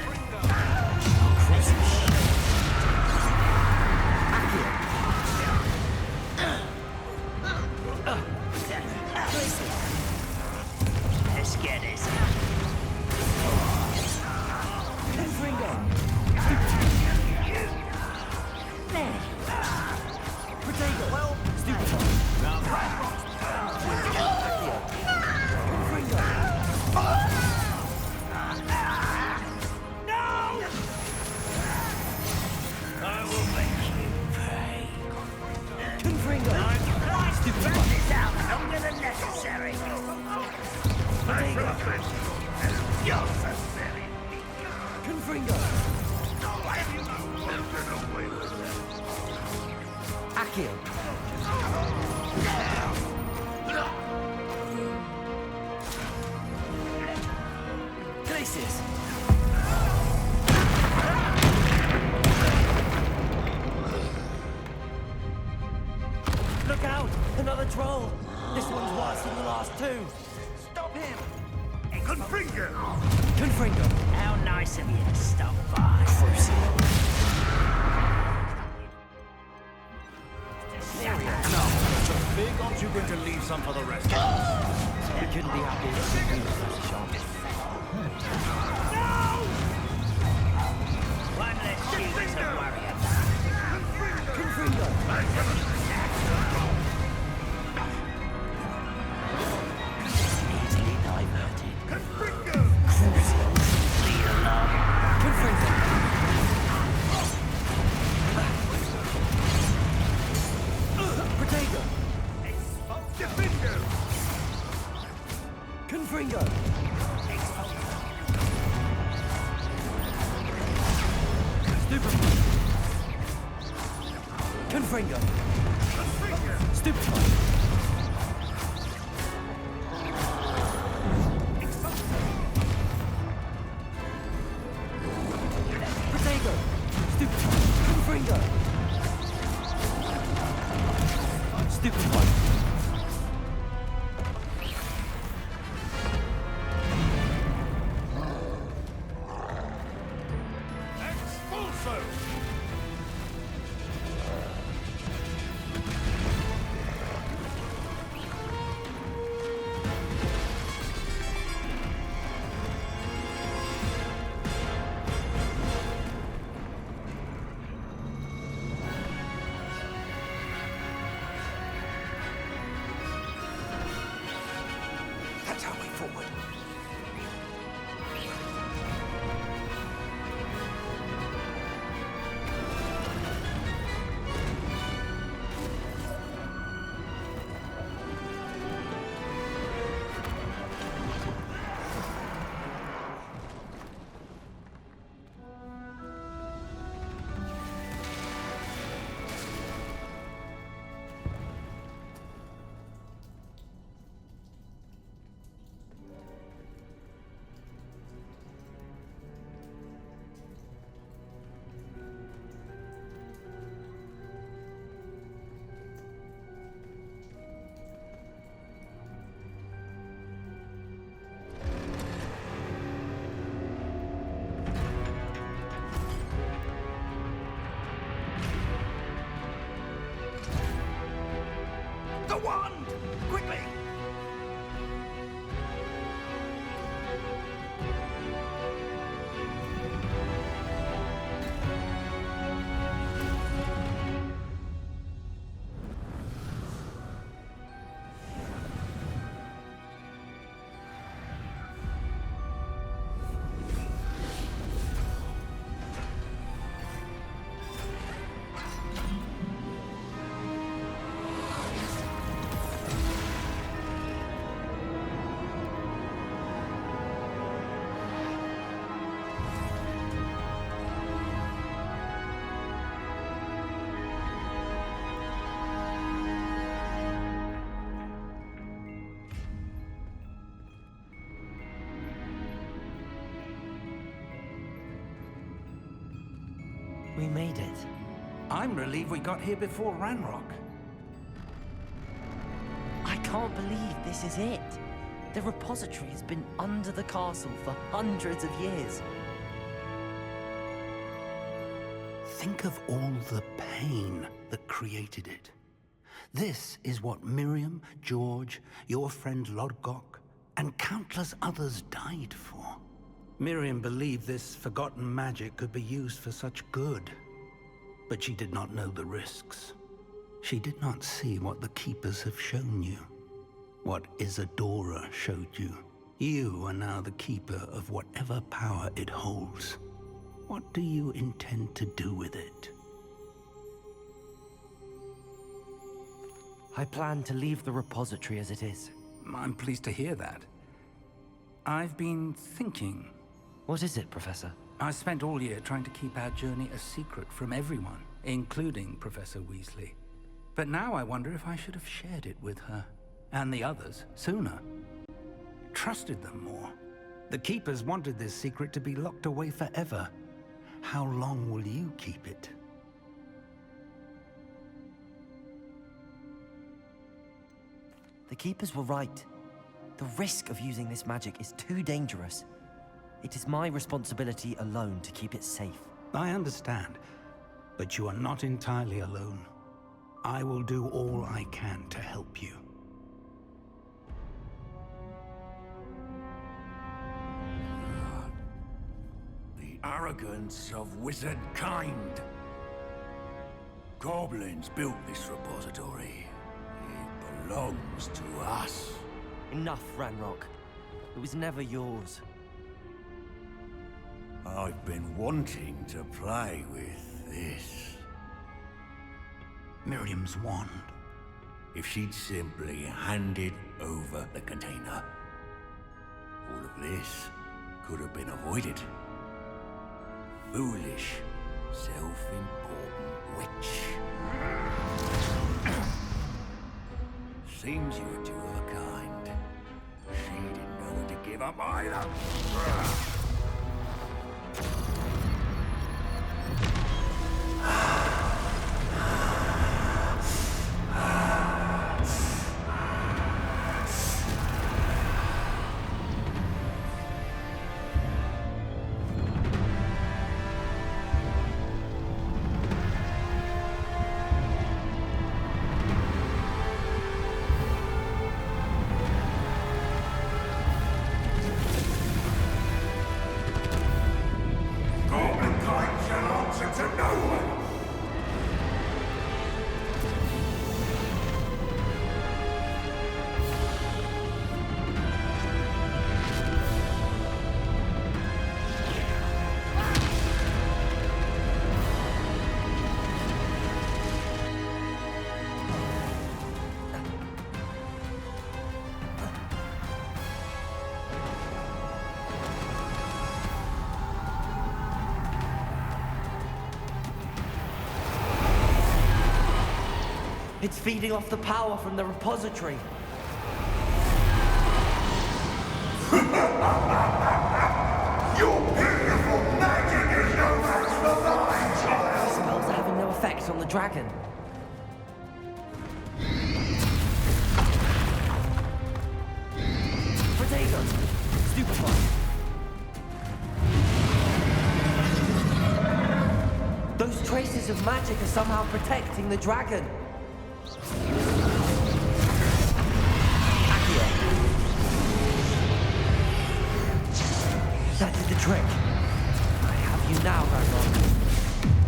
[SPEAKER 8] Let's get this. Well, this out longer than necessary. You're so silly.
[SPEAKER 3] Confringo! Accio! Glacis! Look out! Another troll! This one's worse than the last two!
[SPEAKER 8] Stop him!
[SPEAKER 7] Confringo!
[SPEAKER 3] Confringo!
[SPEAKER 8] How nice of you to stop by.
[SPEAKER 7] Big, aren't you going to leave some for the rest of us?
[SPEAKER 3] We couldn't be happier to see you, Professor Sharp.
[SPEAKER 8] One less human to worry about.
[SPEAKER 3] Confringo!
[SPEAKER 8] Easily diverted.
[SPEAKER 7] Confringo!
[SPEAKER 8] Lead along.
[SPEAKER 3] Confringo! Protego!
[SPEAKER 7] Defendo!
[SPEAKER 3] Confringo! Stupefy! Confringo! Stupefy! Protego! Stupefy! Confringo! Stupefy!
[SPEAKER 7] Expulso!
[SPEAKER 6] That's our way forward.
[SPEAKER 3] We made it.
[SPEAKER 4] I'm relieved we got here before Ranrok.
[SPEAKER 3] I can't believe this is it. The repository has been under the castle for hundreds of years.
[SPEAKER 4] Think of all the pain that created it. This is what Miriam, George, your friend Lodgok, and countless others died for. Miriam believed this forgotten magic could be used for such good, but she did not know the risks. She did not see what the Keepers have shown you, what Isadora showed you. You are now the Keeper of whatever power it holds. What do you intend to do with it?
[SPEAKER 3] I plan to leave the repository as it is.
[SPEAKER 4] I'm pleased to hear that. I've been thinking.
[SPEAKER 3] What is it, Professor?
[SPEAKER 4] I spent all year trying to keep our journey a secret from everyone, including Professor Weasley. But now I wonder if I should have shared it with her, and the others, sooner. Trusted them more. The Keepers wanted this secret to be locked away forever. How long will you keep it?
[SPEAKER 3] The Keepers were right. The risk of using this magic is too dangerous. It is my responsibility alone to keep it safe.
[SPEAKER 4] I understand, but you are not entirely alone. I will do all I can to help you.
[SPEAKER 7] The arrogance of wizard kind. Goblins built this repository. It belongs to us.
[SPEAKER 3] Enough, Ranrok. It was never yours.
[SPEAKER 7] I've been wanting to play with this.
[SPEAKER 4] Miriam's wand.
[SPEAKER 7] If she'd simply handed over the container, all of this could have been avoided. Foolish, self-important witch. Seems you were two of a kind. She didn't know when to give up either.
[SPEAKER 3] It's feeding off the power from the repository.
[SPEAKER 7] Your beautiful magic is no match for mine, child!
[SPEAKER 3] Spells are having no effect on the dragon. Protego! Stupefy! Those traces of magic are somehow protecting the dragon. That did the trick. I have you now, Ranrok.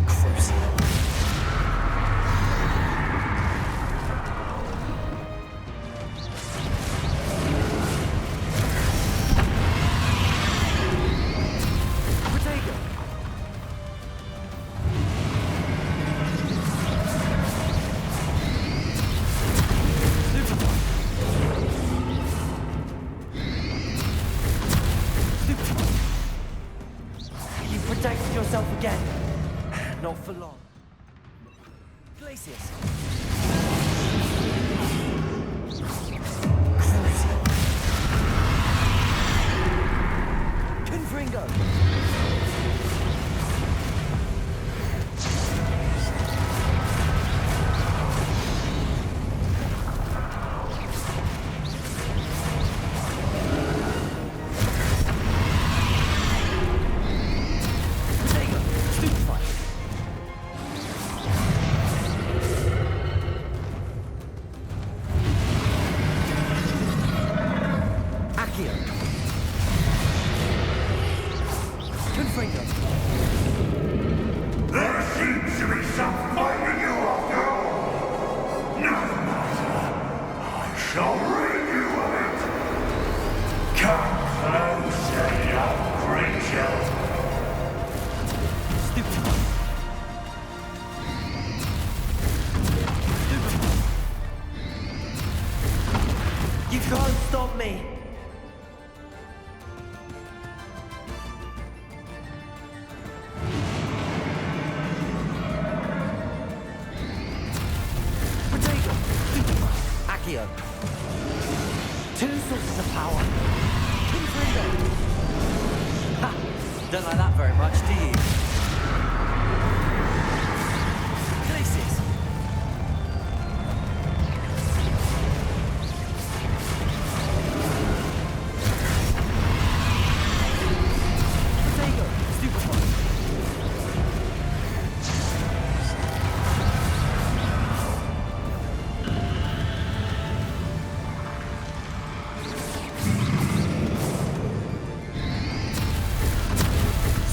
[SPEAKER 3] Crucial. Again. Not for long. Glacius. Crucial. Confringo. Confringo.
[SPEAKER 7] There seems to be some fight in you after all. No matter. I shall rid you of it. Come closer, young creature.
[SPEAKER 3] Stupid. You can't stop me. Potato. Accio. Two sources of power. Confringo. Ha! Don't like that very much, do you? Glacis. Potato. Stupefy.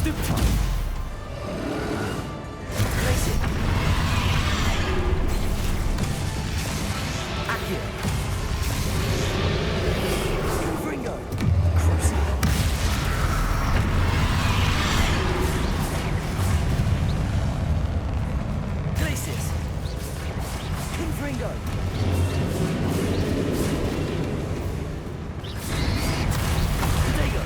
[SPEAKER 3] Stupefy. Glacis. Accio. Confringo. Crucible. Glacis. Confringo. Potato.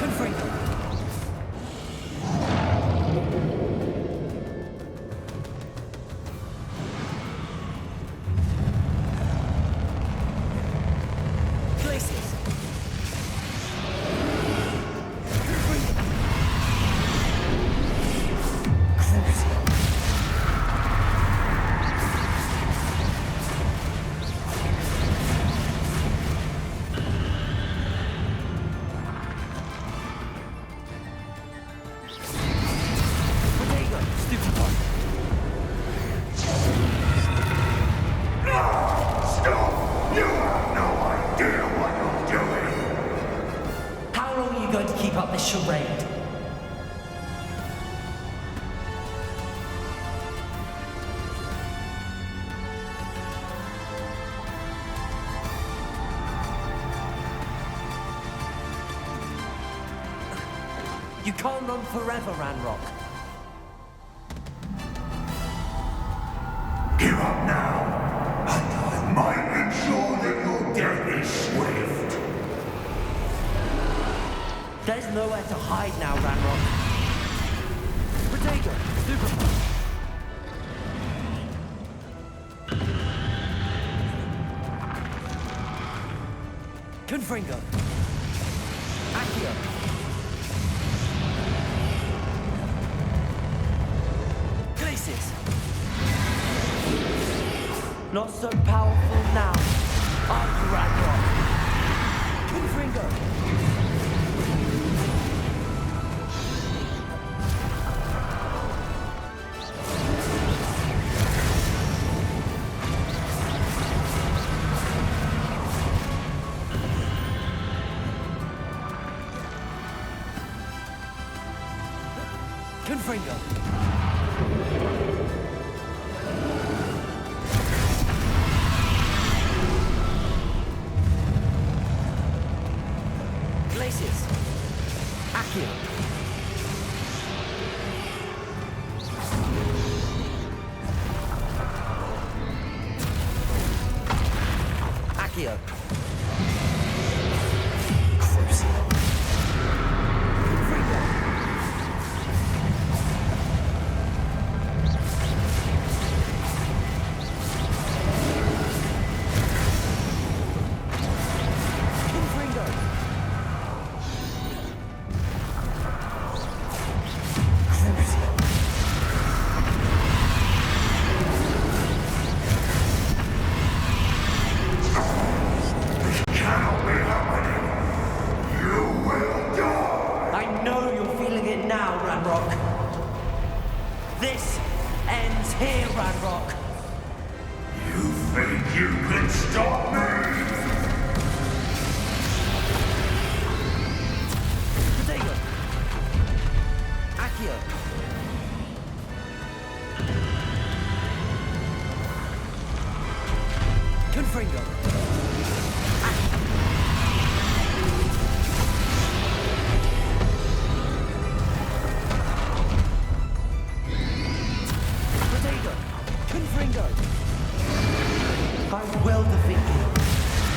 [SPEAKER 3] Confringo. Glacis. Confringo. Crucible. Potato. Stupefy.
[SPEAKER 7] Stop! You have no idea what you're doing.
[SPEAKER 3] How long are you going to keep up this charade? You can't run forever, Ranrok.
[SPEAKER 7] Give up now, and I might ensure that your death is swift.
[SPEAKER 3] There's nowhere to hide now, Ranrok. Potato. Stupefy. Confringo. Accio. Glacis. Not so powerful now. Are you, Ranrok? Confringo. Confringo. Glacis. Accio. Accio. Crucible. Confringo. Confringo. Crucible.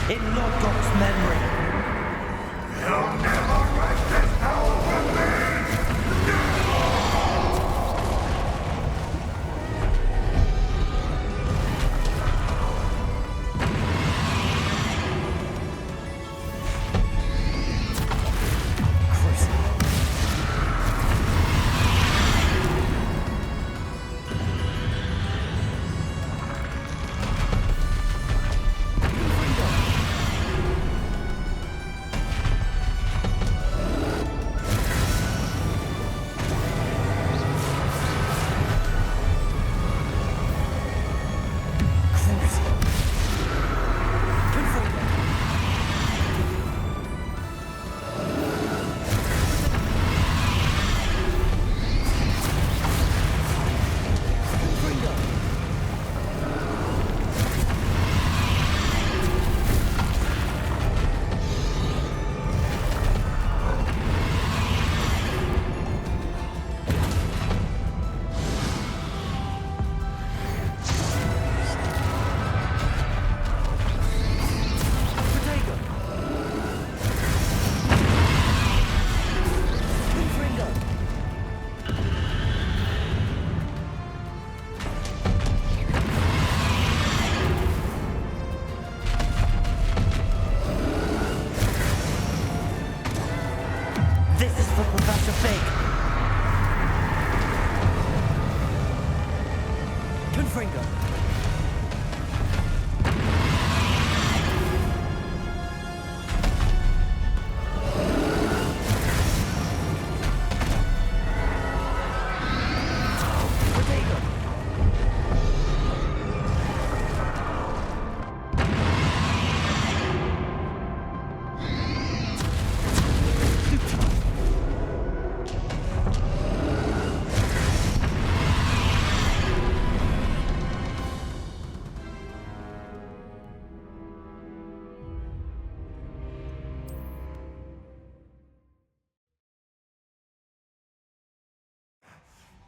[SPEAKER 3] in Lodgok's memory.
[SPEAKER 7] You'll never write this power from me!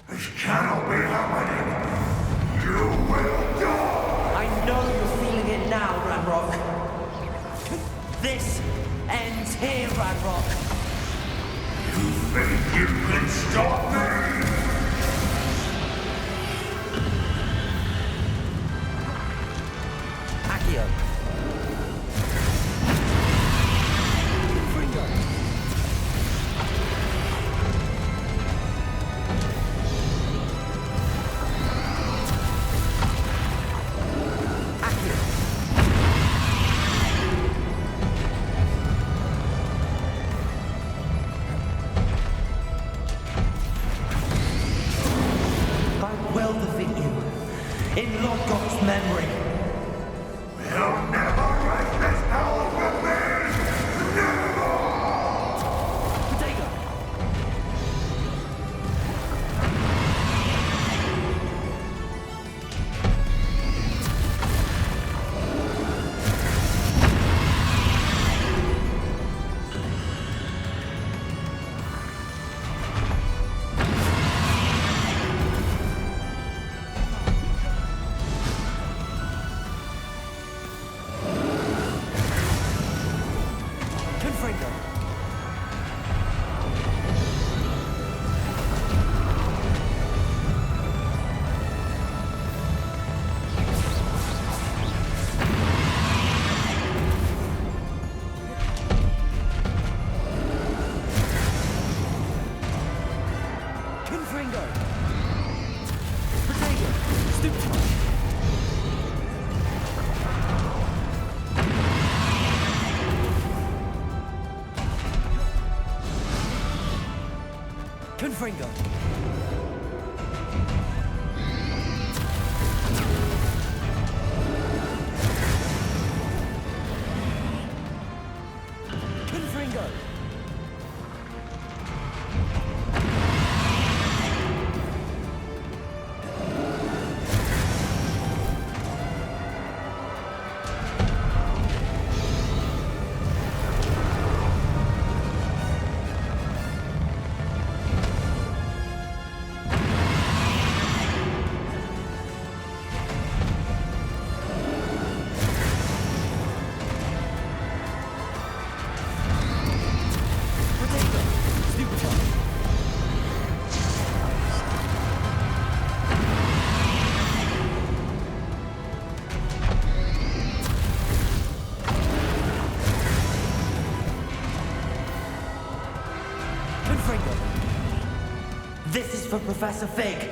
[SPEAKER 7] This cannot be happening. You will die.
[SPEAKER 3] I know you're feeling it now, Ranrok. This ends here, Ranrok.
[SPEAKER 7] You think you can stop me?
[SPEAKER 3] Accio. In Lodgok's memory.
[SPEAKER 7] You'll never write this power from me! Never!
[SPEAKER 3] Potato! Confringo. Confringo. This is for Professor Fig.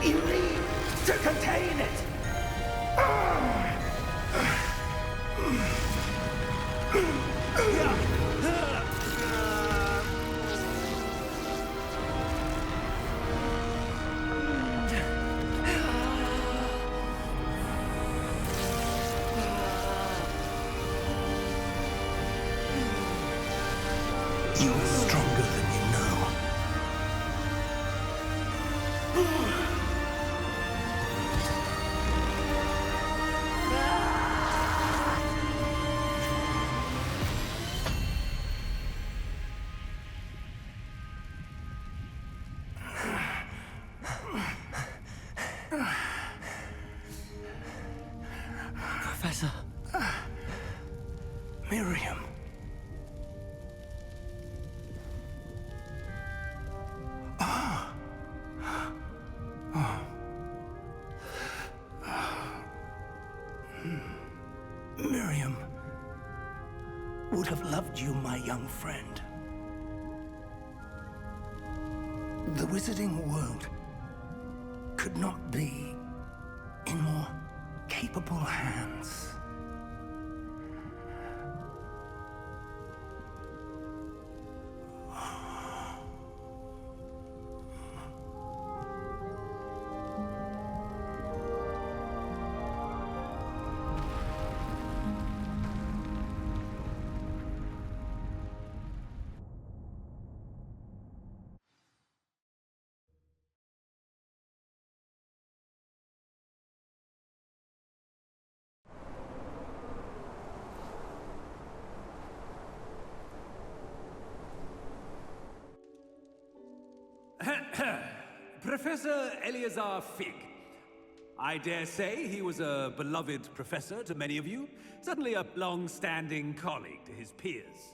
[SPEAKER 8] You need to contain it!
[SPEAKER 4] You are stronger than you know.
[SPEAKER 11] Professor. Miriam. Miriam would have loved you, my young friend. The wizarding world could not be in more capable hands.
[SPEAKER 15] Professor Eleazar Fig. I dare say he was a beloved professor to many of you, certainly a long-standing colleague to his peers.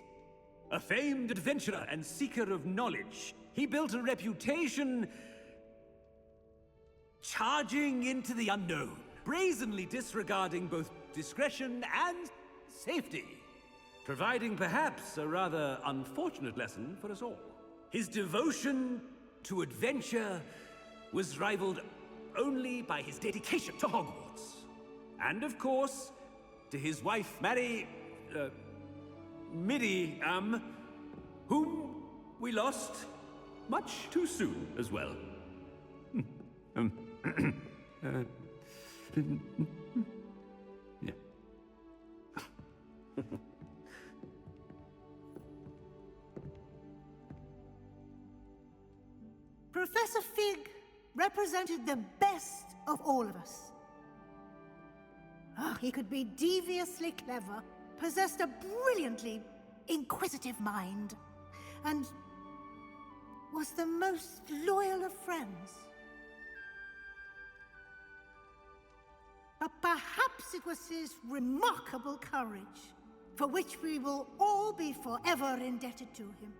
[SPEAKER 15] A famed adventurer and seeker of knowledge, he built a reputation charging into the unknown, brazenly disregarding both discretion and safety, providing perhaps a rather unfortunate lesson for us all. His devotion to adventure was rivaled only by his dedication to Hogwarts. And of course, to his wife, Miriam, whom we lost much too soon as well. Yeah.
[SPEAKER 16] Professor Fig represented the best of all of us. He could be deviously clever, possessed a brilliantly inquisitive mind, and was the most loyal of friends. But perhaps it was his remarkable courage, for which we will all be forever indebted to him.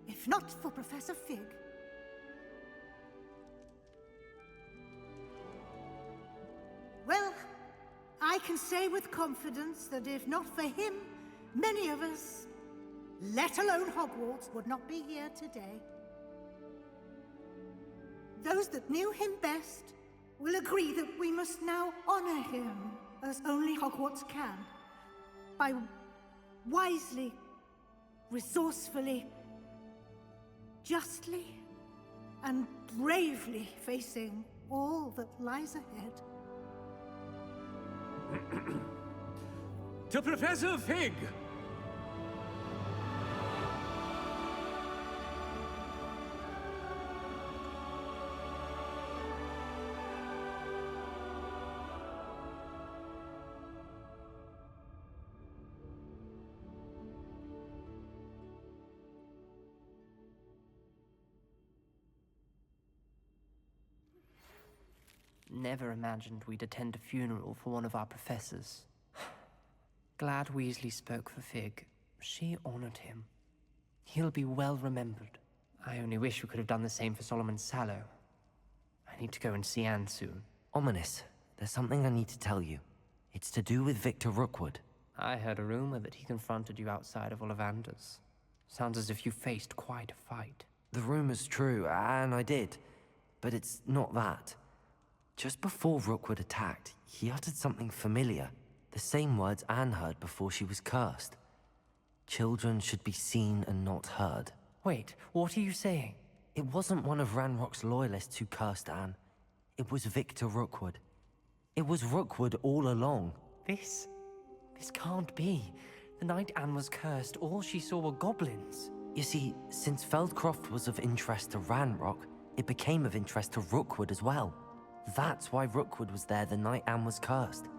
[SPEAKER 16] If not for Professor Fig, well, I can say with confidence that if not for him, many of us, let alone Hogwarts, would not be here today. Those that knew him best will agree that we must now honor him as only Hogwarts can, by wisely, resourcefully, justly, and bravely facing all that lies ahead.
[SPEAKER 15] To Professor Fig!
[SPEAKER 9] Never imagined we'd attend a funeral for one of our professors. Glad Weasley spoke for Fig. She honored him. He'll be well remembered. I only wish we could have done the same for Solomon Sallow. I need to go and see Anne soon.
[SPEAKER 3] Ominous, there's something I need to tell you. It's to do with Victor Rookwood.
[SPEAKER 9] I heard a rumor that he confronted you outside of Ollivander's. Sounds as if you faced quite a fight.
[SPEAKER 3] The rumor's true, and I did. But it's not that. Just before Rookwood attacked, he uttered something familiar. The same words Anne heard before she was cursed. Children should be seen and not heard.
[SPEAKER 9] Wait, what are you saying?
[SPEAKER 3] It wasn't one of Ranrock's loyalists who cursed Anne. It was Victor Rookwood. It was Rookwood all along.
[SPEAKER 9] This can't be. The night Anne was cursed, all she saw were goblins.
[SPEAKER 3] You see, since Feldcroft was of interest to Ranrock, it became of interest to Rookwood as well. That's why Rookwood was there the night Anne was cursed.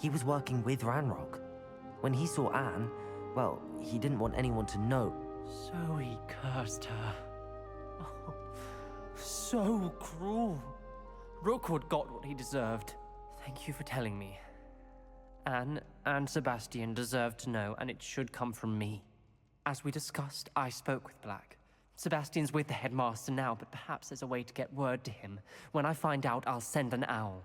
[SPEAKER 3] He was working with Ranrock. When he saw Anne, well, he didn't want anyone to know.
[SPEAKER 9] So he cursed her. Oh, so cruel. Rookwood got what he deserved. Thank you for telling me. Anne and Sebastian deserved to know, and it should come from me. As we discussed, I spoke with Black. Sebastian's with the headmaster now, but perhaps there's a way to get word to him. When I find out, I'll send an owl.